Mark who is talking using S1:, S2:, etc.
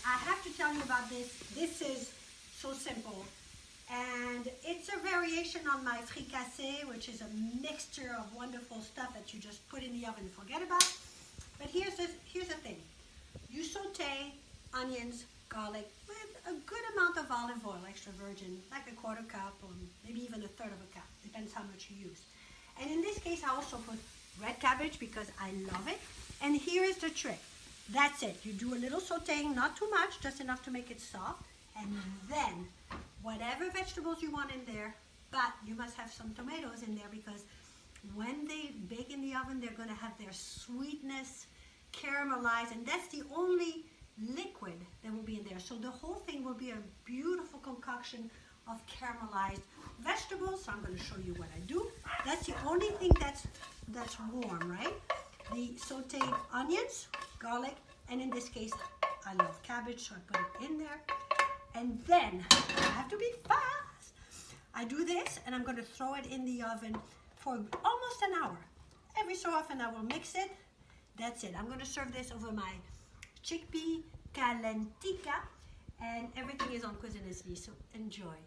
S1: I have to tell you about this. This is so simple. And it's a variation on my fricassee, which is a mixture of wonderful stuff that you just put in the oven and forget about. But here's the thing. You saute onions, garlic, with a good amount of olive oil, extra virgin, like a quarter cup or maybe even a third of a cup. Depends how much you use. And in this case, I also put red cabbage because I love it. And here is the trick. That's it. You do a little sauteing, not too much, just enough to make it soft. And then whatever vegetables you want in there, but you must have some tomatoes in there because when they bake in the oven, they're going to have their sweetness caramelized, and that's the only liquid that will be in there. So the whole thing will be a beautiful concoction of caramelized vegetables. So I'm going to show you what I do. That's the only thing that's warm, right? The sauteed onions, garlic, and in this case, I love cabbage, so I put it in there. And then, I have to be fast. I do this, and I'm going to throw it in the oven for almost an hour. Every so often, I will mix it. That's it. I'm going to serve this over my chickpea calentica, and everything is on Cuisine Italy, so enjoy.